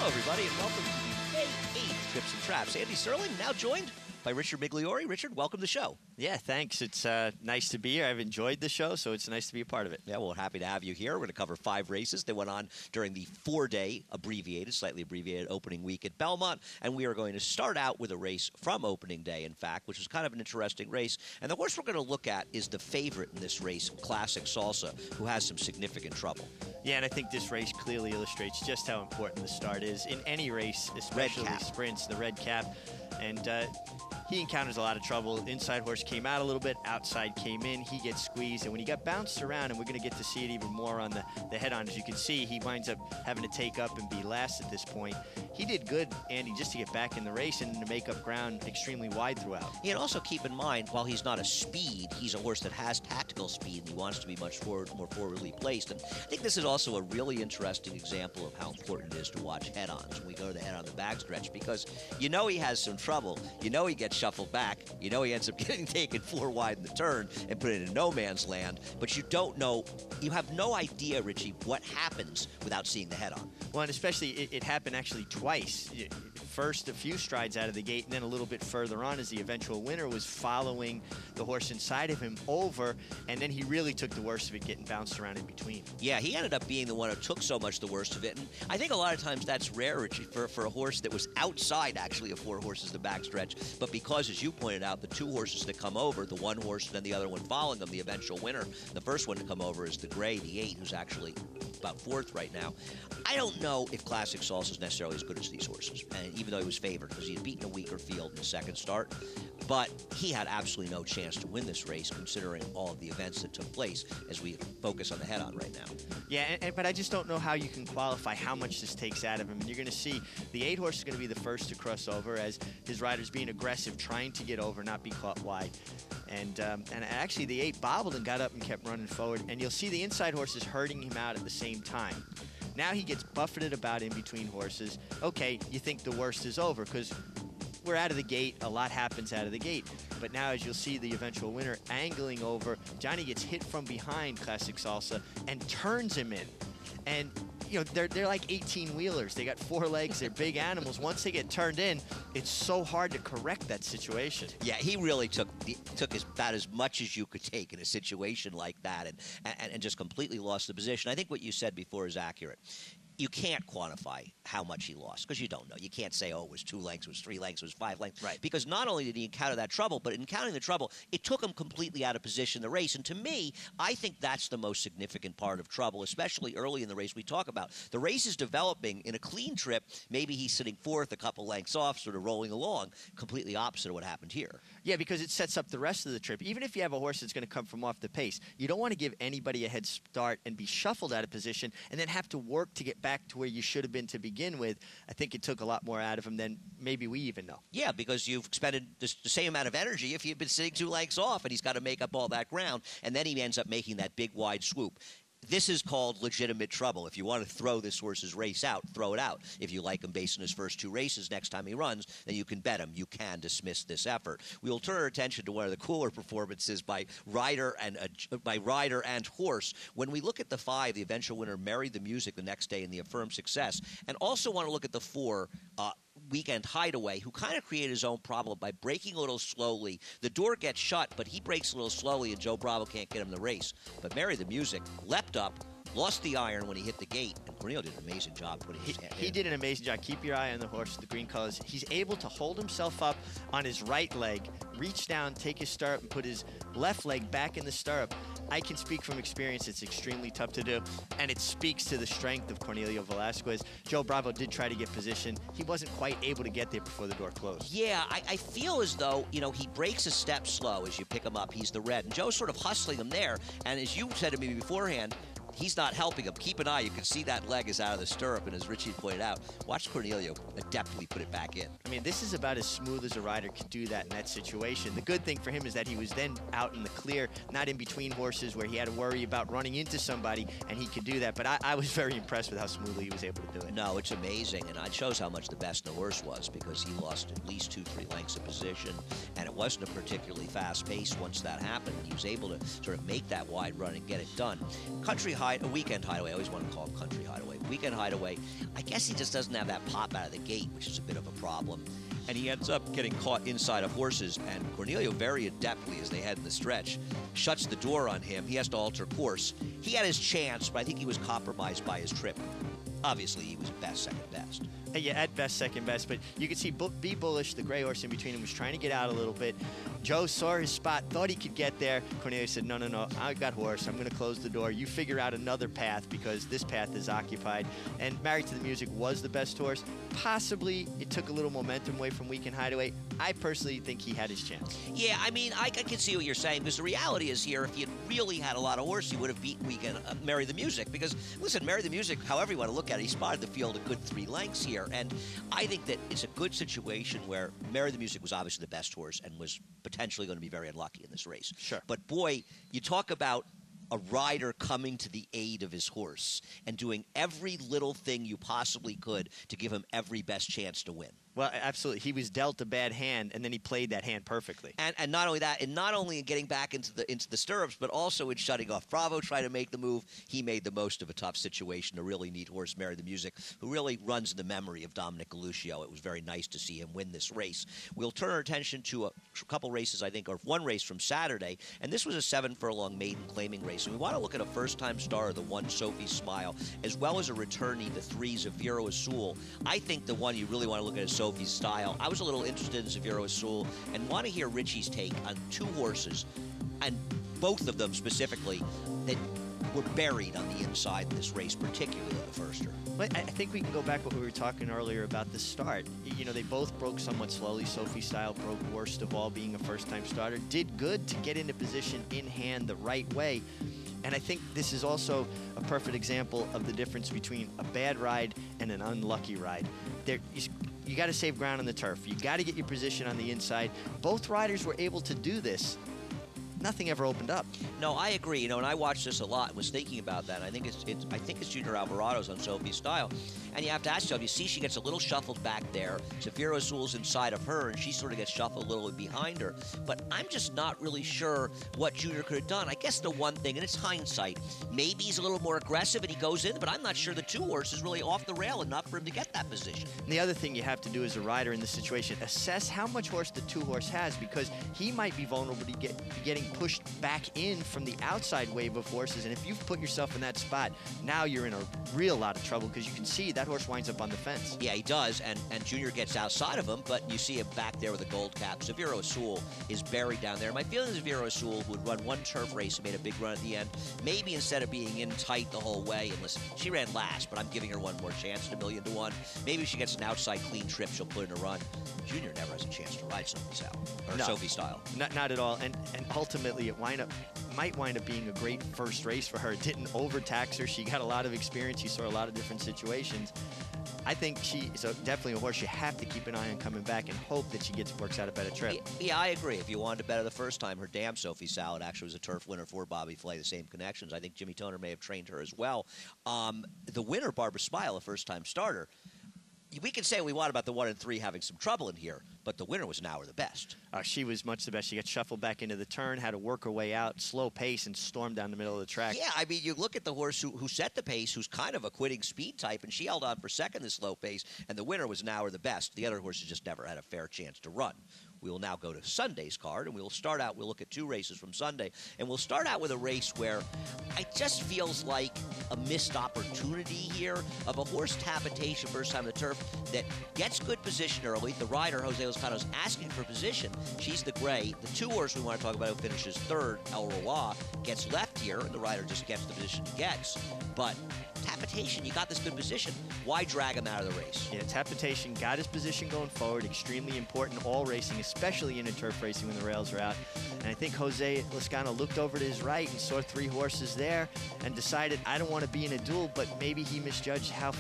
Hello, everybody, and welcome to May 8th Trips and Traps. Andy Serling, now joined by Richard Migliore. Richard, welcome to the show. Yeah, thanks. It's nice to be here. I've enjoyed the show, so it's nice to be a part of it. Yeah, well, we're happy to have you here. We're going to cover 5 races that went on during the 4-day slightly abbreviated opening week at Belmont, and we are going to start out with a race from opening day, in fact, which is kind of an interesting race. And the horse we're going to look at is the favorite in this race, Classic Salsa, who has some significant trouble. Yeah, and I think this race clearly illustrates just how important the start is in any race, especially sprints, the red cap. And he encounters a lot of trouble. Inside horse came out a little bit, outside came in. He gets squeezed, and when he got bounced around, and we're going to get to see it even more on the head-on, as you can see, he winds up having to take up and be last at this point. He did good, Andy, just to get back in the race and to make up ground extremely wide throughout. Yeah, and also keep in mind, while he's not a speed, he's a horse that has tactical speed, and he wants to be much more forwardly placed. And I think this is also a really interesting example of how important it is to watch head-ons when we go to the head-on the backstretch, because you know he has some trouble. You know he gets shuffled back. You know he ends up getting taken 4 wide in the turn and put in no man's land. But you don't know, you have no idea, Richie, what happens without seeing the head-on. Well, and especially it happened actually twice. First, a few strides out of the gate, and then a little bit further on as the eventual winner was following the horse inside of him over, and then he really took the worst of it, getting bounced around in between. Yeah, he ended up being the one who took so much the worst of it, and I think a lot of times that's rare, Richie, for a horse that was outside, actually, of 4 horses the backstretch, but because, as you pointed out, the 2 horses that come over, the 1 horse and then the other one following them, the eventual winner, the first one to come over is the Gray, the 8, who's actually about 4th right now. I don't know if Classic Salsa is necessarily as good as these horses, and even though he was favored because he had beaten a weaker field in the second start, but he had absolutely no chance to win this race considering all of the events that took place as we focus on the head-on right now. Yeah, but I just don't know how you can qualify how much this takes out of him. And you're going to see the 8 horse is going to be the first to cross over as his rider's being aggressive, trying to get over, not be caught wide. And actually the 8 bobbled and got up and kept running forward. And you'll see the inside horses hurting him out at the same time. Now he gets buffeted about in between horses. Okay, you think the worst is over because we're out of the gate. A lot happens out of the gate. But now, as you'll see, the eventual winner angling over. Johnny gets hit from behind Classic Salsa and turns him in. And, you know, they're like 18-wheelers. They got 4 legs. They're big animals. Once they get turned in, it's so hard to correct that situation. Yeah, he really took about as much as you could take in a situation like that and just completely lost the position. I think what you said before is accurate. You can't quantify how much he lost because you don't know. You can't say, oh, it was 2 lengths, it was 3 lengths, it was 5 lengths. Right. Because not only did he encounter that trouble, but in encountering the trouble, it took him completely out of position in the race. And to me, I think that's the most significant part of trouble, especially early in the race we talk about. The race is developing in a clean trip. Maybe he's sitting 4th, a couple lengths off, sort of rolling along, completely opposite of what happened here. Yeah, because it sets up the rest of the trip. Even if you have a horse that's going to come from off the pace, you don't want to give anybody a head start and be shuffled out of position and then have to work to get back to where you should have been to begin with. I think it took a lot more out of him than maybe we even know. Yeah, because you've expended the same amount of energy if you'd been sitting 2 lengths off, and he's got to make up all that ground, and then he ends up making that big wide swoop. This is called legitimate trouble. If you want to throw this horse's race out, throw it out. If you like him based on his first 2 races next time he runs, then you can bet him. You can dismiss this effort. We will turn our attention to one of the cooler performances by rider and horse. When we look at the 5, the eventual winner married the music the next day in the affirmed success, and also want to look at the 4, Weekend Hideaway, who kind of created his own problem by braking a little slowly. The door gets shut, but he brakes a little slowly, and Joe Bravo can't get him the race. But Marry the Music leapt up, lost the iron when he hit the gate, and Cornelio did an amazing job putting his hand in. He did an amazing job. Keep your eye on the horse, the green colors. He's able to hold himself up on his right leg, reach down, take his stirrup, and put his left leg back in the stirrup. I can speak from experience. It's extremely tough to do, and it speaks to the strength of Cornelio Velasquez. Joe Bravo did try to get position. He wasn't quite able to get there before the door closed. Yeah, I feel as though, you know, he breaks a step slow as you pick him up. He's the red, and Joe's sort of hustling him there, and as you said to me beforehand, he's not helping him. Keep an eye. You can see that leg is out of the stirrup, and as Richie pointed out, watch Cornelio adeptly put it back in. I mean, this is about as smooth as a rider can do that in that situation. The good thing for him is that he was then out in the clear, not in between horses where he had to worry about running into somebody, and he could do that. But I was very impressed with how smoothly he was able to do it. No, it's amazing, and it shows how much the best and the worst was, because he lost at least 2-3 lengths of position, and it wasn't a particularly fast pace once that happened. He was able to sort of make that wide run and get it done. Country Weekend Hideaway. I always want to call him Country Hideaway. Weekend Hideaway. I guess he just doesn't have that pop out of the gate, which is a bit of a problem. And he ends up getting caught inside of horses, and Cornelio very adeptly, as they head in the stretch, shuts the door on him. He has to alter course. He had his chance, but I think he was compromised by his trip. Obviously, he was best, second best. Yeah, at best, second best. But you could see Be Bullish, the gray horse in between him, was trying to get out a little bit. Joe saw his spot, thought he could get there. Cornelio said, no, I got horse. I'm going to close the door. You figure out another path because this path is occupied. And Married to the Music was the best horse. Possibly it took a little momentum away from Weekend Hideaway. I personally think he had his chance. Yeah, I mean, I can see what you're saying, because the reality is here, if he had really had a lot of horse, he would have beaten Weekend Marry the Music. Because, listen, Marry the Music, however you want to look at it, he spotted the field a good 3 lengths here. And I think that it's a good situation where Marry the Music was obviously the best horse and was potentially going to be very unlucky in this race. Sure. But, boy, you talk about a rider coming to the aid of his horse and doing every little thing you possibly could to give him every best chance to win. Well, absolutely. He was dealt a bad hand, and then he played that hand perfectly. And not only that, and not only in getting back into the stirrups, but also in shutting off Bravo, trying to make the move. He made the most of a tough situation. A really neat horse, Marry the Music, who really runs in the memory of Dominic Galuccio. It was very nice to see him win this race. We'll turn our attention to a couple races, I think, or one race from Saturday, and this was a 7-furlong maiden claiming race. And we want to look at a first-time star, the 1 Sophie Smile, as well as a returnee, the 3 Zaviro Azul. I think the one you really want to look at is Sophie's Style. I was a little interested in Zaviro Azul and want to hear Richie's take on 2 horses, and both of them specifically, that were buried on the inside in this race, particularly the firster. Well, I think we can go back to what we were talking earlier about the start. You know, they both broke somewhat slowly. Sophie Style broke worst of all, being a first-time starter. Did good to get into position in hand the right way. And I think this is also a perfect example of the difference between a bad ride and an unlucky ride. You got to save ground on the turf. You got to get your position on the inside. Both riders were able to do this. Nothing ever opened up. No, I agree. You know, and I watched this a lot and was thinking about that. I think it's Junior Alvarado's on Sophie's Style. And you have to ask yourself, you see she gets a little shuffled back there. Zaviro Azul's inside of her, and she sort of gets shuffled a little bit behind her. But I'm just not really sure what Junior could have done. I guess the one thing, and it's hindsight, maybe he's a little more aggressive and he goes in, but I'm not sure the 2 horses really off the rail enough for him to get that position. And the other thing you have to do as a rider in this situation, assess how much horse the 2 horse has, because he might be vulnerable to getting pushed back in from the outside wave of horses. And if you've put yourself in that spot, now you're in a real lot of trouble, because you can see that horse winds up on the fence. Yeah, he does, and Junior gets outside of him, but you see him back there with a gold cap. Zaviro Azul is buried down there. My feeling is Zaviro Azul, who had run 1 turf race and made a big run at the end, maybe instead of being in tight the whole way, and listen, she ran last, but I'm giving her one more chance at 1,000,000 to 1. Maybe if she gets an outside clean trip, she'll put in a run. Junior never has a chance to ride Sophie Style. Not at all. And ultimately, it might wind up being a great first race for her. It didn't overtax her. She got a lot of experience. You saw a lot of different situations. I think she is definitely a horse you have to keep an eye on coming back and hope that she works out a better trip. Yeah, I agree. If you wanted to better the first time, her dam Sophie Salad actually was a turf winner for Bobby Flay, the same connections. I think Jimmy Toner may have trained her as well. The winner, Barbara Smile, a first-time starter, we can say we want about the 1 and 3 having some trouble in here, but the winner was an hour the best. She was much the best. She got shuffled back into the turn, had to work her way out, slow pace, and stormed down the middle of the track. Yeah, I mean, you look at the horse who set the pace, who's kind of a quitting speed type, and she held on for second this slow pace, and the winner was an hour the best. The other horses just never had a fair chance to run. We will now go to Sunday's card, and we'll look at 2 races from Sunday, and we'll start out with a race where it just feels like a missed opportunity here of a horse, Tapitation, first time on the turf, that gets good position early. The rider, Jose Lozcano, is asking for position. She's the gray. The 2 horse we want to talk about who finishes 3rd, El Roi, gets left here, and the rider just gets the position he gets. But Tapitation, you got this good position. Why drag him out of the race? Yeah, Tapitation got his position going forward. Extremely important all racing, especially in a turf racing when the rails are out. And I think Jose Lozcano looked over to his right and saw 3 horses there and decided, I don't want to be in a duel, but maybe he misjudged how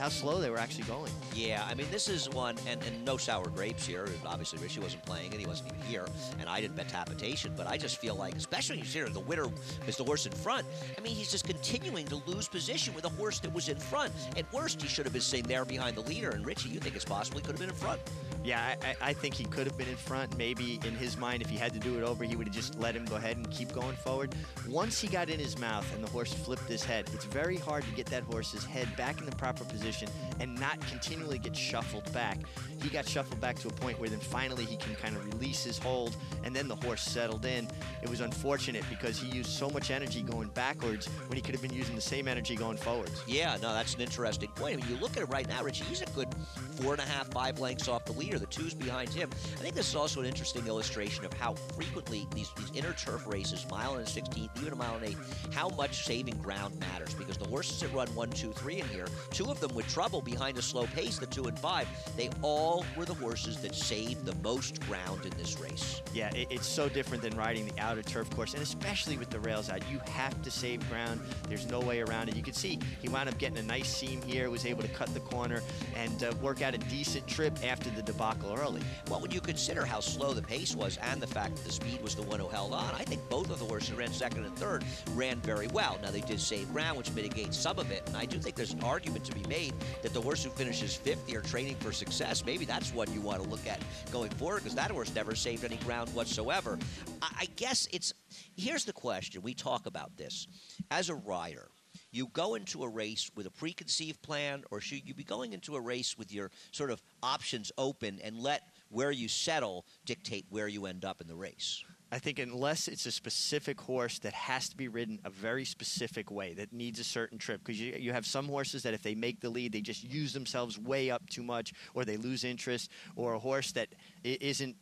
slow they were actually going. Yeah, I mean, this is one, and no sour grapes here. Obviously, Richie wasn't playing, and he wasn't even here, and I didn't bet Tapitation, but I just feel like, especially when you see the winner is the horse in front, I mean, he's just continuing to lose position with a horse that was in front. At worst, he should have been sitting there behind the leader, and Richie, you think it's possible he could have been in front? Yeah, I think he could have been in front. Maybe in his mind, if he had to do it over, where he would have just let him go ahead and keep going forward. Once he got in his mouth and the horse flipped his head, it's very hard to get that horse's head back in the proper position and not continually get shuffled back. He got shuffled back to a point where then finally he can kind of release his hold, and then the horse settled in. It was unfortunate because he used so much energy going backwards when he could have been using the same energy going forwards. Yeah, no, that's an interesting point. I mean, you look at it right now, Richie, he's a good 4.5, 5 lengths off the leader. The two's behind him. I think this is also an interesting illustration of how frequently these inner turf races, mile and a 16th, even a mile and 8th, how much saving ground matters, because the horses that run 1, 2, 3 in here, 2 of them with trouble behind a slow pace, the 2 and 5, they all were the horses that saved the most ground in this race. Yeah, it's so different than riding the outer turf course, and especially with the rails out. You have to save ground. There's no way around it. You can see he wound up getting a nice seam here, was able to cut the corner and work out a decent trip after the debacle early. Well, when you consider how slow the pace was and the fact that the speed was the one who held on, I think both of the horses who ran second and third ran very well. Now, they did save ground, which mitigates some of it, and I do think there's an argument to be made that the horse who finishes 5th here training for success, maybe that's what you want to look at going forward, because that horse never saved any ground whatsoever. I guess here's the question. We talk about this. As a rider, you go into a race with a preconceived plan, or should you be going into a race with your sort of options open and let where you settle dictate where you end up in the race? I think unless it's a specific horse that has to be ridden a very specific way, that needs a certain trip, because you have some horses that if they make the lead, they just use themselves way up too much, or they lose interest, or a horse that isn't,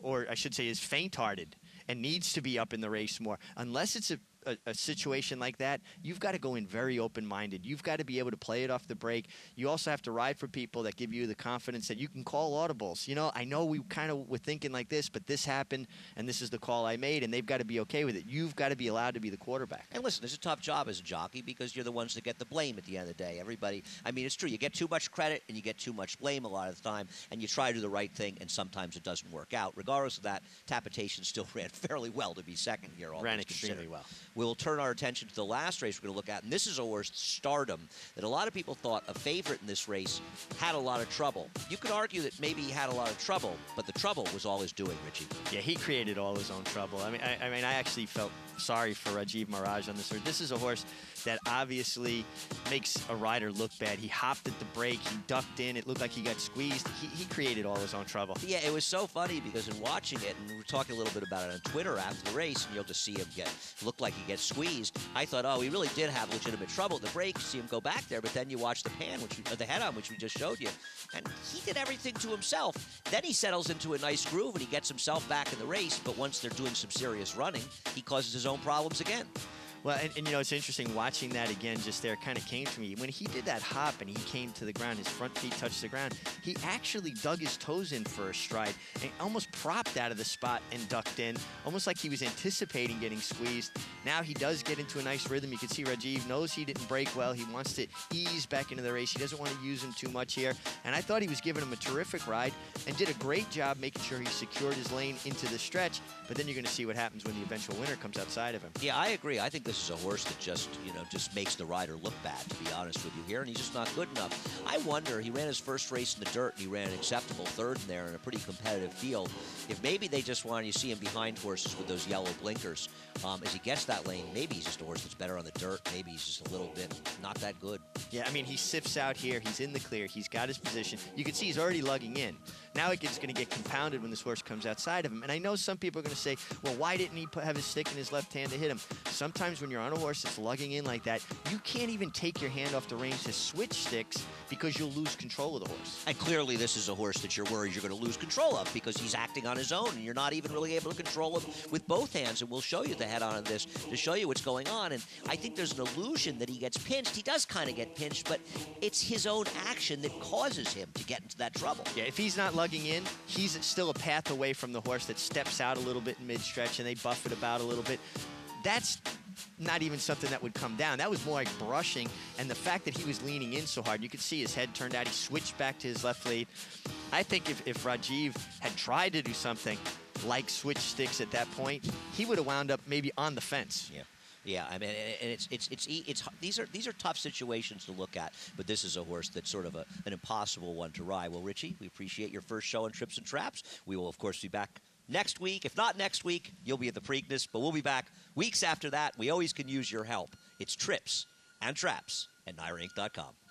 or I should say is faint-hearted and needs to be up in the race more. Unless it's a situation like that, you've got to go in very open-minded. You've got to be able to play it off the break. You also have to ride for people that give you the confidence that you can call audibles. You know, I know we kind of were thinking like this, but this happened, and this is the call I made, and they've got to be okay with it. You've got to be allowed to be the quarterback. And listen, it's a tough job as a jockey because you're the ones that get the blame at the end of the day. Everybody, I mean, it's true. You get too much credit and you get too much blame a lot of the time, and you try to do the right thing, and sometimes it doesn't work out. Regardless of that, Tapitation still ran fairly well to be second here. Ran extremely well. We'll turn our attention to the last race we're going to look at, and this is a horse, Stardom, that a lot of people thought a favorite in this race had a lot of trouble. You could argue that maybe he had a lot of trouble, but the trouble was all his doing, Richie. Yeah, he created all his own trouble. I mean, I actually felt sorry for Rajiv Maharaj on this horse. This is a horse that obviously makes a rider look bad. He hopped at the break. He ducked in. It looked like he got squeezed. He created all his own trouble. Yeah, it was so funny because in watching it, and we were talking a little bit about it on Twitter after the race, and you'll just see him look like he gets squeezed. I thought, oh, he really did have legitimate trouble at the break. You see him go back there, but then you watch the pan, the head-on, which we just showed you, and he did everything to himself. Then he settles into a nice groove, and he gets himself back in the race, but once they're doing some serious running, he causes his own problems again. Well, and you know, it's interesting watching that again just there kind of came to me. When he did that hop and he came to the ground, his front feet touched the ground, he actually dug his toes in for a stride and almost propped out of the spot and ducked in, almost like he was anticipating getting squeezed. Now he does get into a nice rhythm. You can see Rajiv knows he didn't break well. He wants to ease back into the race. He doesn't want to use him too much here. And I thought he was giving him a terrific ride and did a great job making sure he secured his lane into the stretch. But then you're going to see what happens when the eventual winner comes outside of him. Yeah, I agree. I think this is a horse that just makes the rider look bad, to be honest with you here, and he's just not good enough. I wonder, he ran his first race in the dirt, and he ran an acceptable third in there in a pretty competitive field. If maybe they just wanted to see him behind horses with those yellow blinkers, as he gets that lane, maybe he's just a horse that's better on the dirt. Maybe he's just a little bit not that good. Yeah, I mean, he sifts out here. He's in the clear. He's got his position. You can see he's already lugging in. Now it's going to get compounded when this horse comes outside of him. And I know some people are going to say, well, why didn't he have his stick in his left hand to hit him? Sometimes when you're on a horse that's lugging in like that, you can't even take your hand off the reins to switch sticks because you'll lose control of the horse. And clearly this is a horse that you're worried you're going to lose control of because he's acting on his own and you're not even really able to control him with both hands. And we'll show you the head-on of this to show you what's going on. And I think there's an illusion that he gets pinched. He does kind of get pinched, but it's his own action that causes him to get into that trouble. Yeah, if he's not lugging in, he's still a path away from the horse that steps out a little bit in mid-stretch and they buff it about a little bit. That's not even something that would come down. That was more like brushing, and the fact that he was leaning in so hard, you could see his head turned out. He switched back to his left lead. I think if Rajiv had tried to do something like switch sticks at that point, he would have wound up maybe on the fence. Yeah. Yeah, I mean, and these are tough situations to look at, but this is a horse that's sort of an impossible one to ride. Well, Richie, we appreciate your first show on Trips and Traps. We will, of course, be back next week. If not next week, you'll be at the Preakness, but we'll be back weeks after that. We always can use your help. It's trips and traps at NYRAInc.com.